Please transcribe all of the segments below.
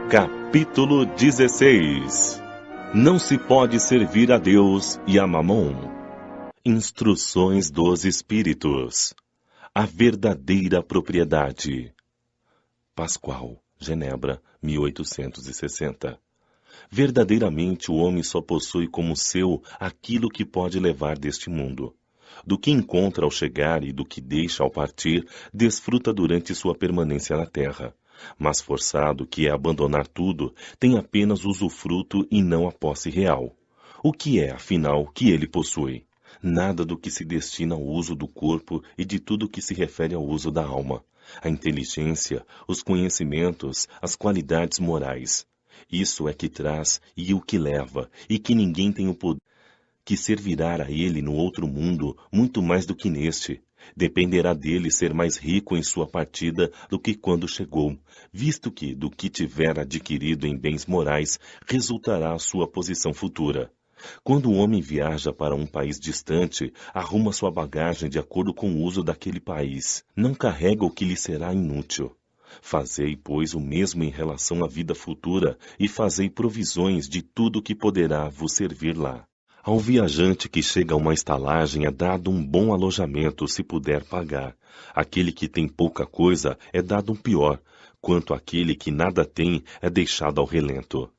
Capítulo 16. Não se pode servir a Deus e a Mamon. Instruções dos Espíritos. A verdadeira propriedade. Pascoal, Genebra, 1860. Verdadeiramente o homem só possui como seu aquilo que pode levar deste mundo. Do que encontra ao chegar e do que deixa ao partir, desfruta durante sua permanência na terra. Mas forçado, que é abandonar tudo, tem apenas usufruto e não a posse real. O que é, afinal, que ele possui? Nada do que se destina ao uso do corpo e de tudo que se refere ao uso da alma. A inteligência, os conhecimentos, as qualidades morais. Isso é que traz e o que leva, e que ninguém tem o poder que servirá a ele no outro mundo muito mais do que neste. Dependerá dele ser mais rico em sua partida do que quando chegou, visto que, do que tiver adquirido em bens morais, resultará a sua posição futura. Quando o homem viaja para um país distante, arruma sua bagagem de acordo com o uso daquele país. Não carrega o que lhe será inútil. Fazei, pois, o mesmo em relação à vida futura, e fazei provisões de tudo que poderá vos servir lá. Ao viajante que chega a uma estalagem é dado um bom alojamento, se puder pagar. Aquele que tem pouca coisa é dado um pior, quanto aquele que nada tem é deixado ao relento.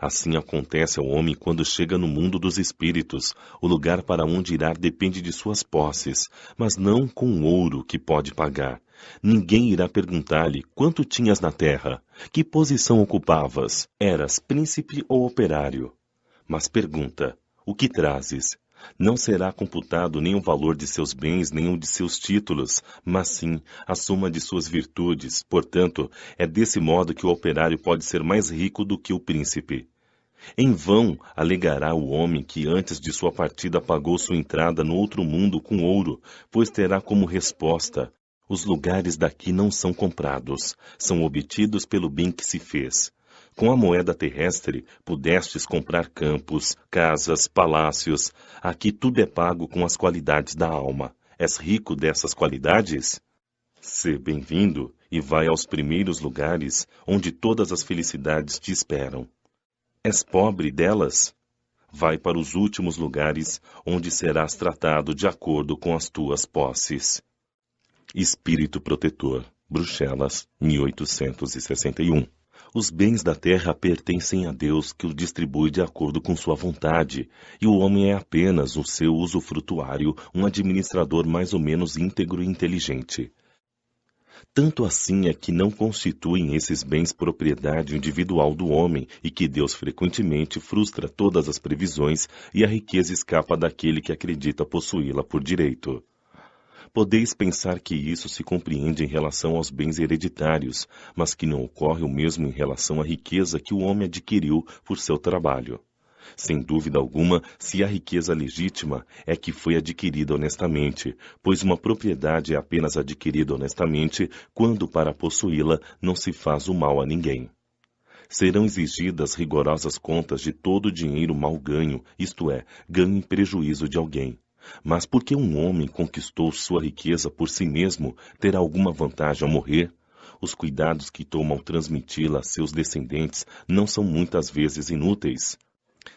Assim acontece ao homem quando chega no mundo dos espíritos. O lugar para onde irá depende de suas posses, mas não com o ouro que pode pagar. Ninguém irá perguntar-lhe quanto tinhas na terra, que posição ocupavas, eras príncipe ou operário. Mas pergunta: o que trazes? Não será computado nem o valor de seus bens, nem o de seus títulos, mas sim a soma de suas virtudes. Portanto, é desse modo que o operário pode ser mais rico do que o príncipe. Em vão alegará o homem que antes de sua partida pagou sua entrada no outro mundo com ouro, pois terá como resposta: os lugares daqui não são comprados, são obtidos pelo bem que se fez. Com a moeda terrestre, pudestes comprar campos, casas, palácios. Aqui tudo é pago com as qualidades da alma. És rico dessas qualidades? Sê bem-vindo e vai aos primeiros lugares, onde todas as felicidades te esperam. És pobre delas? Vai para os últimos lugares, onde serás tratado de acordo com as tuas posses. Espírito Protetor, Bruxelas, 1861. Os bens da terra pertencem a Deus, que os distribui de acordo com sua vontade, e o homem é apenas o seu usufrutuário, um administrador mais ou menos íntegro e inteligente. Tanto assim é que não constituem esses bens propriedade individual do homem, e que Deus frequentemente frustra todas as previsões, e a riqueza escapa daquele que acredita possuí-la por direito. Podeis pensar que isso se compreende em relação aos bens hereditários, mas que não ocorre o mesmo em relação à riqueza que o homem adquiriu por seu trabalho. Sem dúvida alguma, se a riqueza legítima é que foi adquirida honestamente, pois uma propriedade é apenas adquirida honestamente quando para possuí-la não se faz o mal a ninguém. Serão exigidas rigorosas contas de todo o dinheiro mal ganho, isto é, ganho em prejuízo de alguém. Mas porque um homem conquistou sua riqueza por si mesmo, terá alguma vantagem ao morrer? Os cuidados que tomam transmiti-la a seus descendentes não são muitas vezes inúteis?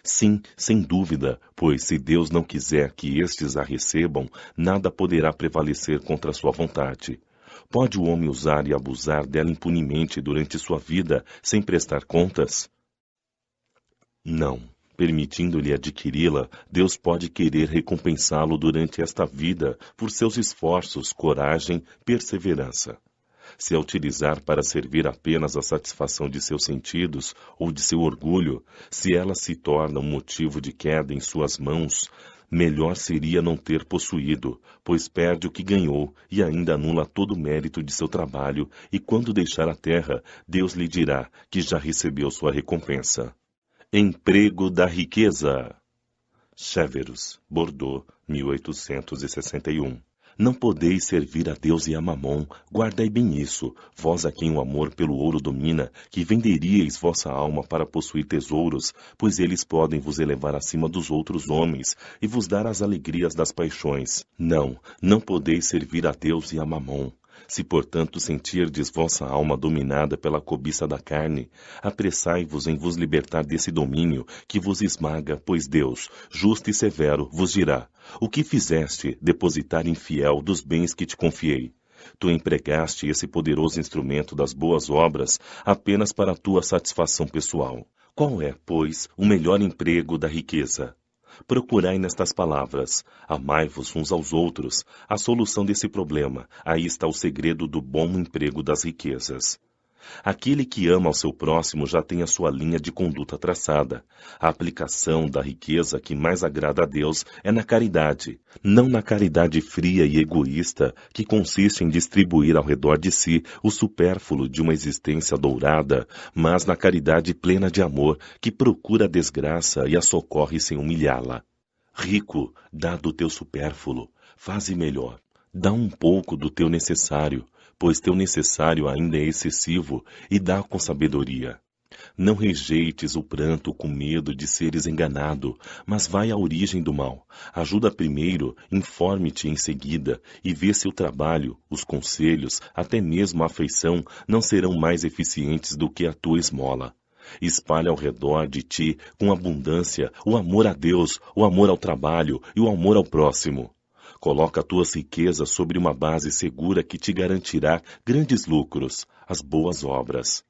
Sim, sem dúvida, pois se Deus não quiser que estes a recebam, nada poderá prevalecer contra sua vontade. Pode o homem usar e abusar dela impunemente durante sua vida, sem prestar contas? Não. Permitindo-lhe adquiri-la, Deus pode querer recompensá-lo durante esta vida por seus esforços, coragem, perseverança. Se a utilizar para servir apenas à satisfação de seus sentidos ou de seu orgulho, se ela se torna um motivo de queda em suas mãos, melhor seria não ter possuído, pois perde o que ganhou e ainda anula todo o mérito de seu trabalho, e quando deixar a terra, Deus lhe dirá que já recebeu sua recompensa. Emprego da riqueza. Severus, Bordeaux, 1861. Não podeis servir a Deus e a Mamom, guardai bem isso, vós a quem o amor pelo ouro domina, que venderíeis vossa alma para possuir tesouros, pois eles podem vos elevar acima dos outros homens, e vos dar as alegrias das paixões. Não, não podeis servir a Deus e a Mamom. Se, portanto, sentirdes vossa alma dominada pela cobiça da carne, apressai-vos em vos libertar desse domínio que vos esmaga, pois Deus, justo e severo, vos dirá: o que fizeste, depositar infiel dos bens que te confiei? Tu empregaste esse poderoso instrumento das boas obras apenas para a tua satisfação pessoal. Qual é, pois, o melhor emprego da riqueza? Procurai nestas palavras, amai-vos uns aos outros, a solução desse problema, aí está o segredo do bom emprego das riquezas. Aquele que ama ao seu próximo já tem a sua linha de conduta traçada. A aplicação da riqueza que mais agrada a Deus é na caridade, não na caridade fria e egoísta que consiste em distribuir ao redor de si o supérfluo de uma existência dourada, mas na caridade plena de amor que procura a desgraça e a socorre sem humilhá-la. Rico, dá do teu supérfluo, faze melhor. Dá um pouco do teu necessário, pois teu necessário ainda é excessivo, e dá com sabedoria. Não rejeites o pranto com medo de seres enganado, mas vai à origem do mal. Ajuda primeiro, informe-te em seguida, e vê se o trabalho, os conselhos, até mesmo a afeição, não serão mais eficientes do que a tua esmola. Espalha ao redor de ti, com abundância, o amor a Deus, o amor ao trabalho e o amor ao próximo. Coloca tuas riquezas sobre uma base segura que te garantirá grandes lucros, as boas obras.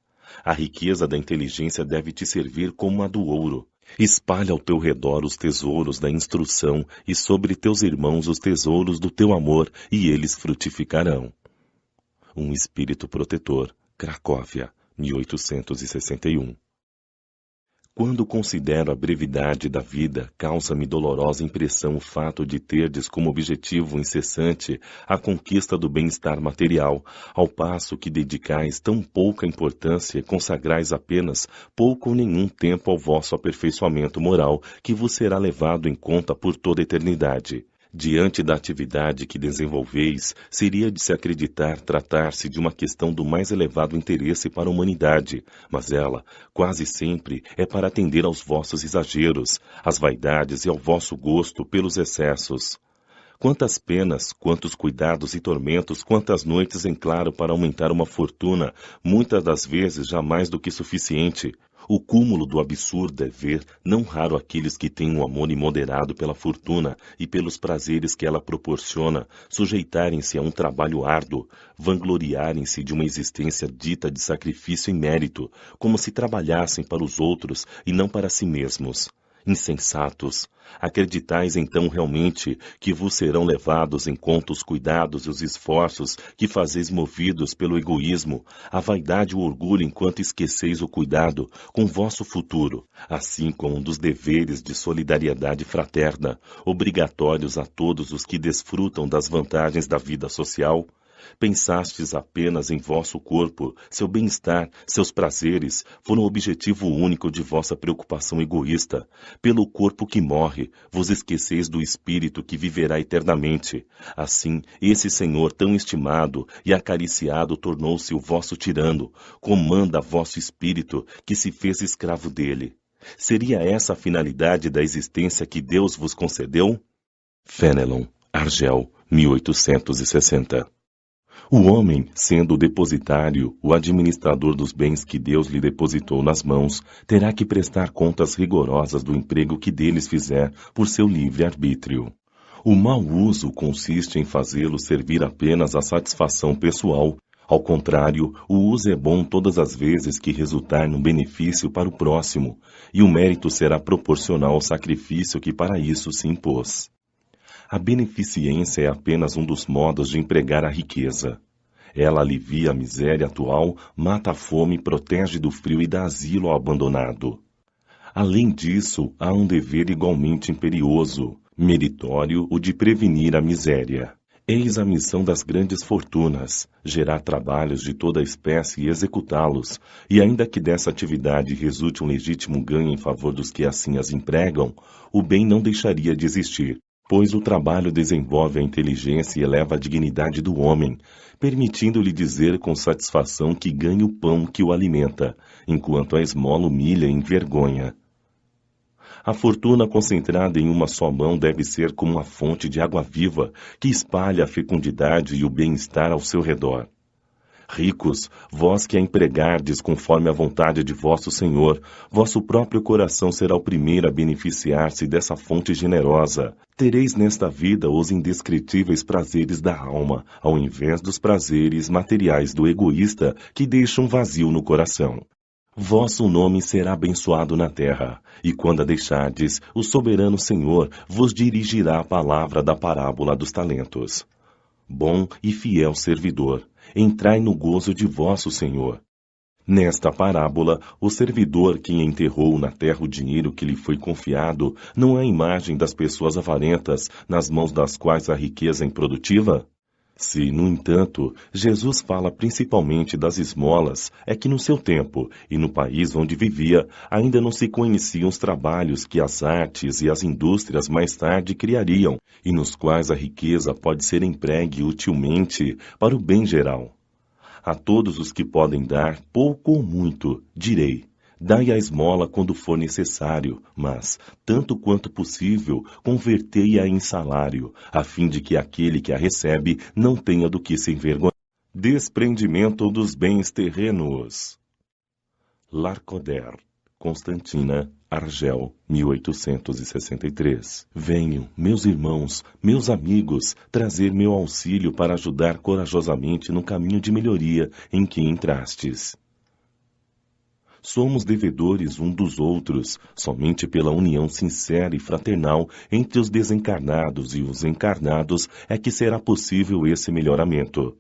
A riqueza da inteligência deve te servir como a do ouro. Espalha ao teu redor os tesouros da instrução e sobre teus irmãos os tesouros do teu amor, e eles frutificarão. Um Espírito Protetor, Cracóvia, 1861. Quando considero a brevidade da vida, causa-me dolorosa impressão o fato de terdes como objetivo incessante a conquista do bem-estar material, ao passo que dedicais tão pouca importância e consagrais apenas pouco ou nenhum tempo ao vosso aperfeiçoamento moral, que vos será levado em conta por toda a eternidade. Diante da atividade que desenvolveis, seria de se acreditar tratar-se de uma questão do mais elevado interesse para a humanidade, mas ela, quase sempre, é para atender aos vossos exageros, às vaidades e ao vosso gosto pelos excessos. Quantas penas, quantos cuidados e tormentos, quantas noites em claro para aumentar uma fortuna, muitas das vezes já mais do que suficiente. O cúmulo do absurdo é ver, não raro aqueles que têm um amor imoderado pela fortuna e pelos prazeres que ela proporciona, sujeitarem-se a um trabalho árduo, vangloriarem-se de uma existência dita de sacrifício e mérito, como se trabalhassem para os outros e não para si mesmos. Insensatos! Acreditais então realmente que vos serão levados em conta os cuidados e os esforços que fazeis movidos pelo egoísmo, a vaidade e o orgulho enquanto esqueceis o cuidado com vosso futuro, assim como um dos deveres de solidariedade fraterna, obrigatórios a todos os que desfrutam das vantagens da vida social? Pensastes apenas em vosso corpo, seu bem-estar, seus prazeres, foram o objetivo único de vossa preocupação egoísta. Pelo corpo que morre, vos esqueceis do espírito que viverá eternamente. Assim, esse Senhor tão estimado e acariciado tornou-se o vosso tirano, comanda vosso espírito, que se fez escravo dele. Seria essa a finalidade da existência que Deus vos concedeu? Fenelon, Argel, 1860. O homem, sendo o depositário, o administrador dos bens que Deus lhe depositou nas mãos, terá que prestar contas rigorosas do emprego que deles fizer por seu livre-arbítrio. O mau uso consiste em fazê-lo servir apenas à satisfação pessoal. Ao contrário, o uso é bom todas as vezes que resultar num benefício para o próximo, e o mérito será proporcional ao sacrifício que para isso se impôs. A beneficência é apenas um dos modos de empregar a riqueza. Ela alivia a miséria atual, mata a fome, protege do frio e dá asilo ao abandonado. Além disso, há um dever igualmente imperioso, meritório, o de prevenir a miséria. Eis a missão das grandes fortunas, gerar trabalhos de toda espécie e executá-los, e ainda que dessa atividade resulte um legítimo ganho em favor dos que assim as empregam, o bem não deixaria de existir. Pois o trabalho desenvolve a inteligência e eleva a dignidade do homem, permitindo-lhe dizer com satisfação que ganha o pão que o alimenta, enquanto a esmola humilha e envergonha. A fortuna concentrada em uma só mão deve ser como uma fonte de água viva que espalha a fecundidade e o bem-estar ao seu redor. Ricos, vós que a empregardes conforme a vontade de vosso Senhor, vosso próprio coração será o primeiro a beneficiar-se dessa fonte generosa. Tereis nesta vida os indescritíveis prazeres da alma, ao invés dos prazeres materiais do egoísta que deixam vazio no coração. Vosso nome será abençoado na terra, e quando a deixardes, o soberano Senhor vos dirigirá a palavra da parábola dos talentos. Bom e fiel servidor, entrai no gozo de vosso Senhor. Nesta parábola, o servidor que enterrou na terra o dinheiro que lhe foi confiado não é a imagem das pessoas avarentas, nas mãos das quais a riqueza é improdutiva? Se, no entanto, Jesus fala principalmente das esmolas, é que no seu tempo, e no país onde vivia, ainda não se conheciam os trabalhos que as artes e as indústrias mais tarde criariam, e nos quais a riqueza pode ser empregue utilmente para o bem geral. A todos os que podem dar, pouco ou muito, direi: dai a esmola quando for necessário, mas, tanto quanto possível, convertei-a em salário, a fim de que aquele que a recebe não tenha do que se envergonhar. Desprendimento dos bens terrenos. Lacordaire, Constantina, Argel, 1863. Venham, meus irmãos, meus amigos, trazer meu auxílio para ajudar corajosamente no caminho de melhoria em que entrastes. Somos devedores um dos outros, somente pela união sincera e fraternal entre os desencarnados e os encarnados é que será possível esse melhoramento.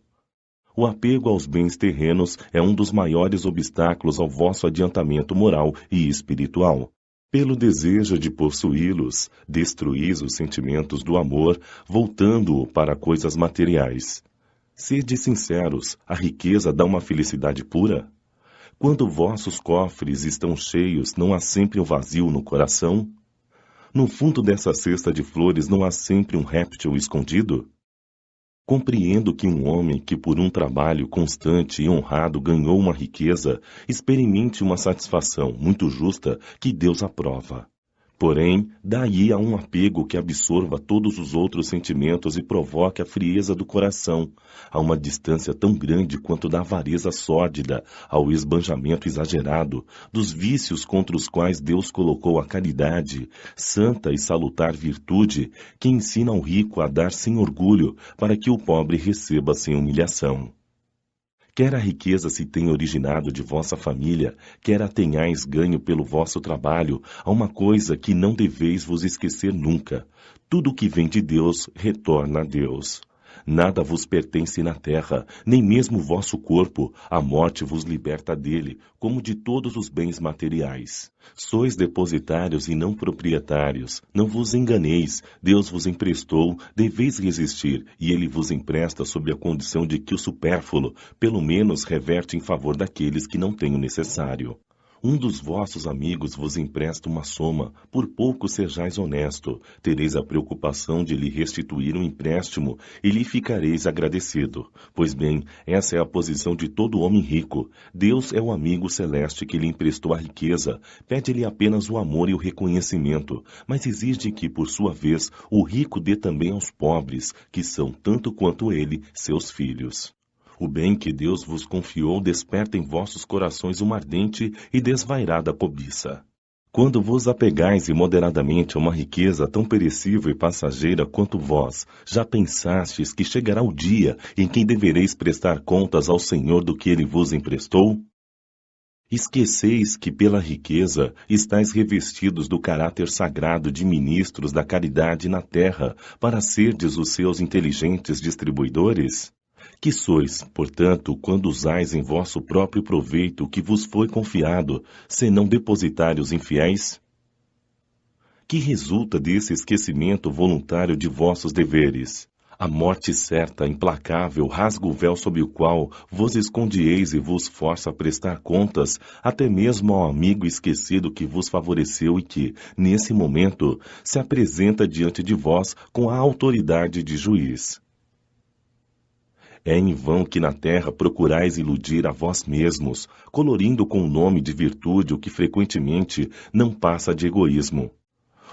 O apego aos bens terrenos é um dos maiores obstáculos ao vosso adiantamento moral e espiritual. Pelo desejo de possuí-los, destruís os sentimentos do amor, voltando-o para coisas materiais. Sede sinceros, a riqueza dá uma felicidade pura? Quando vossos cofres estão cheios, não há sempre um vazio no coração? No fundo dessa cesta de flores não há sempre um réptil escondido? Compreendo que um homem que por um trabalho constante e honrado ganhou uma riqueza, experimente uma satisfação muito justa que Deus aprova. Porém, daí a um apego que absorva todos os outros sentimentos e provoque a frieza do coração, a uma distância tão grande quanto da avareza sórdida, ao esbanjamento exagerado, dos vícios contra os quais Deus colocou a caridade, santa e salutar virtude, que ensina ao rico a dar sem orgulho, para que o pobre receba sem humilhação. Quer a riqueza se tenha originado de vossa família, quer a tenhais ganho pelo vosso trabalho, há uma coisa que não deveis vos esquecer nunca. Tudo que vem de Deus retorna a Deus. Nada vos pertence na terra, nem mesmo o vosso corpo, a morte vos liberta dele, como de todos os bens materiais. Sois depositários e não proprietários, não vos enganeis, Deus vos emprestou, deveis resistir, e ele vos empresta sob a condição de que o supérfluo, pelo menos, reverte em favor daqueles que não têm o necessário. Um dos vossos amigos vos empresta uma soma, por pouco sejais honesto, tereis a preocupação de lhe restituir um empréstimo e lhe ficareis agradecido. Pois bem, essa é a posição de todo homem rico. Deus é o amigo celeste que lhe emprestou a riqueza, pede-lhe apenas o amor e o reconhecimento, mas exige que, por sua vez, o rico dê também aos pobres, que são, tanto quanto ele, seus filhos. O bem que Deus vos confiou desperta em vossos corações uma ardente e desvairada cobiça. Quando vos apegais imoderadamente a uma riqueza tão perecível e passageira quanto vós, já pensastes que chegará o dia em que devereis prestar contas ao Senhor do que ele vos emprestou? Esqueceis que pela riqueza estáis revestidos do caráter sagrado de ministros da caridade na terra, para serdes os seus inteligentes distribuidores? Que sois, portanto, quando usais em vosso próprio proveito o que vos foi confiado, senão depositários infiéis? Que resulta desse esquecimento voluntário de vossos deveres? A morte certa, implacável, rasga o véu sob o qual vos escondieis e vos força a prestar contas, até mesmo ao amigo esquecido que vos favoreceu e que, nesse momento, se apresenta diante de vós com a autoridade de juiz. É em vão que na terra procurais iludir a vós mesmos, colorindo com o nome de virtude o que frequentemente não passa de egoísmo.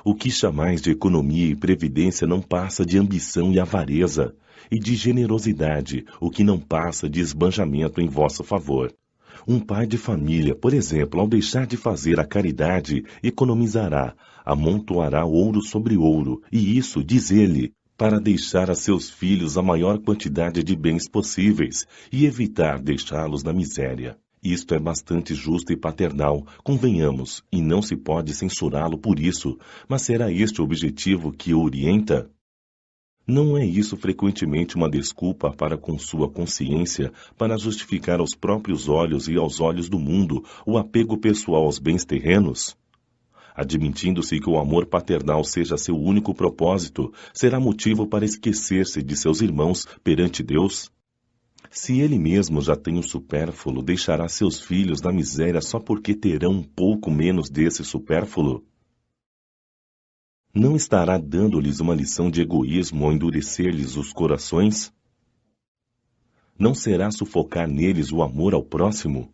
O que chamais de economia e previdência não passa de ambição e avareza, e de generosidade, o que não passa de esbanjamento em vosso favor. Um pai de família, por exemplo, ao deixar de fazer a caridade, economizará, amontoará ouro sobre ouro, e isso, diz ele, para deixar a seus filhos a maior quantidade de bens possíveis e evitar deixá-los na miséria. Isto é bastante justo e paternal, convenhamos, e não se pode censurá-lo por isso, mas será este o objetivo que o orienta? Não é isso frequentemente uma desculpa para com sua consciência para justificar aos próprios olhos e aos olhos do mundo o apego pessoal aos bens terrenos? Admitindo-se que o amor paternal seja seu único propósito, será motivo para esquecer-se de seus irmãos perante Deus? Se ele mesmo já tem o supérfluo, deixará seus filhos na miséria só porque terão um pouco menos desse supérfluo? Não estará dando-lhes uma lição de egoísmo ao endurecer-lhes os corações? Não será sufocar neles o amor ao próximo?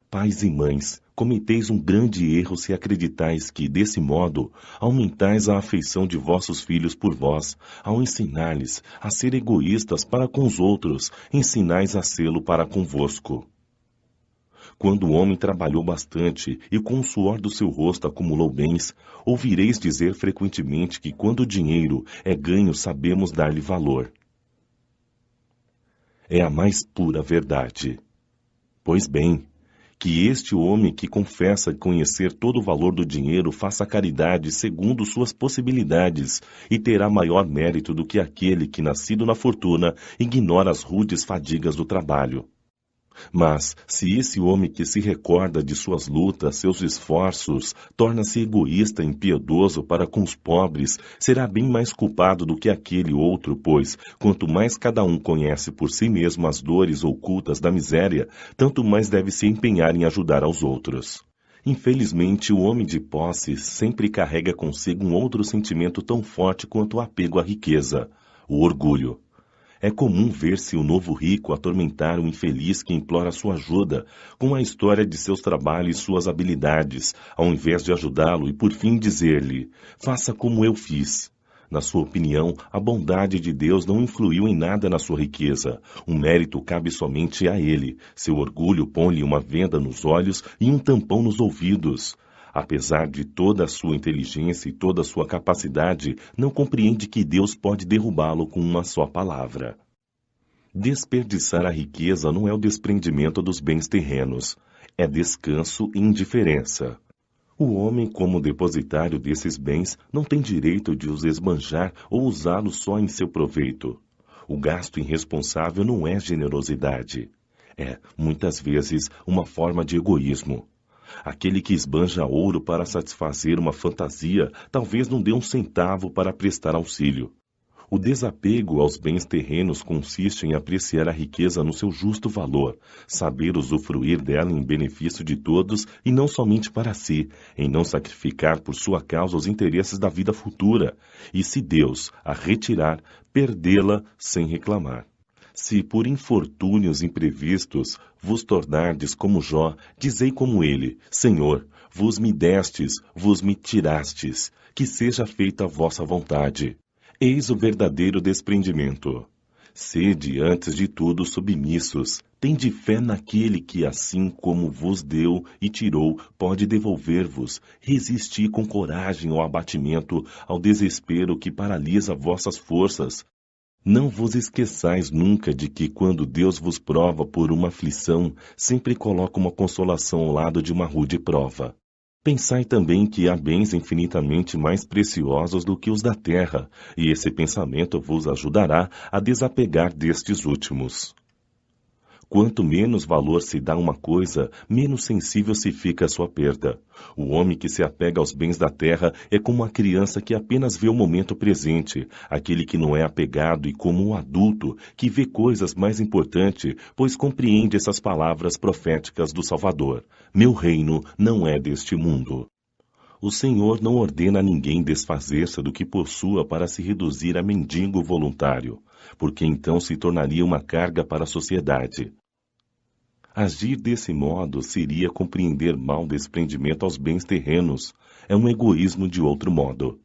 Pais e mães, cometeis um grande erro se acreditais que, desse modo, aumentais a afeição de vossos filhos por vós, ao ensinar-lhes a ser egoístas para com os outros, ensinais a sê-lo para convosco. Quando o homem trabalhou bastante e com o suor do seu rosto acumulou bens, ouvireis dizer frequentemente que quando o dinheiro é ganho sabemos dar-lhe valor. É a mais pura verdade. Pois bem, que este homem que confessa conhecer todo o valor do dinheiro faça caridade segundo suas possibilidades e terá maior mérito do que aquele que, nascido na fortuna, ignora as rudes fadigas do trabalho. Mas, se esse homem que se recorda de suas lutas, seus esforços, torna-se egoísta e impiedoso para com os pobres, será bem mais culpado do que aquele outro, pois, quanto mais cada um conhece por si mesmo as dores ocultas da miséria, tanto mais deve se empenhar em ajudar aos outros. Infelizmente, o homem de posses sempre carrega consigo um outro sentimento tão forte quanto o apego à riqueza, o orgulho. É comum ver-se o novo rico atormentar o infeliz que implora sua ajuda, com a história de seus trabalhos e suas habilidades, ao invés de ajudá-lo e por fim dizer-lhe, faça como eu fiz. Na sua opinião, a bondade de Deus não influiu em nada na sua riqueza. O mérito cabe somente a ele. Seu orgulho põe-lhe uma venda nos olhos e um tampão nos ouvidos. Apesar de toda a sua inteligência e toda a sua capacidade, não compreende que Deus pode derrubá-lo com uma só palavra. Desperdiçar a riqueza não é o desprendimento dos bens terrenos, é descanso e indiferença. O homem, como depositário desses bens, não tem direito de os esbanjar ou usá-los só em seu proveito. O gasto irresponsável não é generosidade. É, muitas vezes, uma forma de egoísmo. Aquele que esbanja ouro para satisfazer uma fantasia, talvez não dê um centavo para prestar auxílio. O desapego aos bens terrenos consiste em apreciar a riqueza no seu justo valor, saber usufruir dela em benefício de todos e não somente para si, em não sacrificar por sua causa os interesses da vida futura, e se Deus a retirar, perdê-la sem reclamar. Se por infortúnios imprevistos vos tornardes como Jó, dizei como ele, Senhor, vos me destes, vos me tirastes, que seja feita a vossa vontade. Eis o verdadeiro desprendimento. Sede, antes de tudo, submissos. Tende fé naquele que, assim como vos deu e tirou, pode devolver-vos. Resisti com coragem ao abatimento, ao desespero que paralisa vossas forças. Não vos esqueçais nunca de que, quando Deus vos prova por uma aflição, sempre coloca uma consolação ao lado de uma rude prova. Pensai também que há bens infinitamente mais preciosos do que os da terra, e esse pensamento vos ajudará a desapegar destes últimos. Quanto menos valor se dá a uma coisa, menos sensível se fica à sua perda. O homem que se apega aos bens da terra é como uma criança que apenas vê o momento presente, aquele que não é apegado e como um adulto que vê coisas mais importantes, pois compreende essas palavras proféticas do Salvador. Meu reino não é deste mundo. O Senhor não ordena a ninguém desfazer-se do que possua para se reduzir a mendigo voluntário, porque então se tornaria uma carga para a sociedade. Agir desse modo seria compreender mal o desprendimento aos bens terrenos, é um egoísmo de outro modo.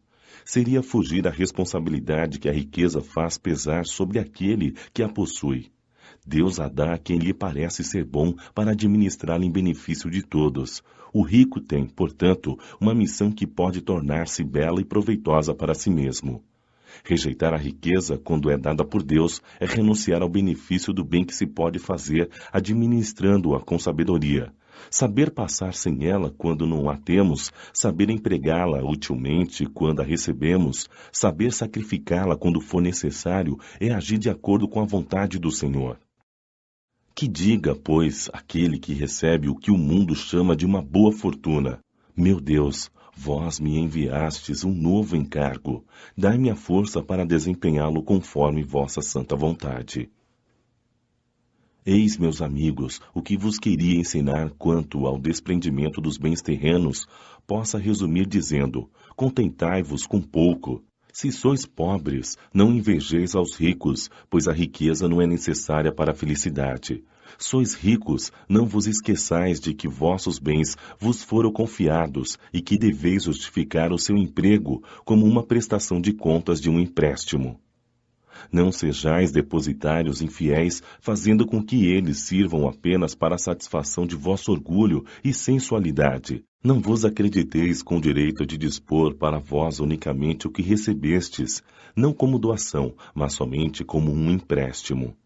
Seria fugir à responsabilidade que a riqueza faz pesar sobre aquele que a possui. Deus a dá a quem lhe parece ser bom para administrá-la em benefício de todos. O rico tem, portanto, uma missão que pode tornar-se bela e proveitosa para si mesmo. Rejeitar a riqueza, quando é dada por Deus, é renunciar ao benefício do bem que se pode fazer, administrando-a com sabedoria. Saber passar sem ela quando não a temos, saber empregá-la utilmente quando a recebemos, saber sacrificá-la quando for necessário, é agir de acordo com a vontade do Senhor. Que diga, pois, aquele que recebe o que o mundo chama de uma boa fortuna: meu Deus, vós me enviastes um novo encargo, dai-me a força para desempenhá-lo conforme vossa santa vontade. Eis, meus amigos, o que vos queria ensinar quanto ao desprendimento dos bens terrenos, possa resumir dizendo: contentai-vos com pouco. Se sois pobres, não invejeis aos ricos, pois a riqueza não é necessária para a felicidade. Sois ricos, não vos esqueçais de que vossos bens vos foram confiados e que deveis justificar o seu emprego como uma prestação de contas de um empréstimo. Não sejais depositários infiéis, fazendo com que eles sirvam apenas para a satisfação de vosso orgulho e sensualidade. Não vos acrediteis com o direito de dispor para vós unicamente o que recebestes, não como doação, mas somente como um empréstimo.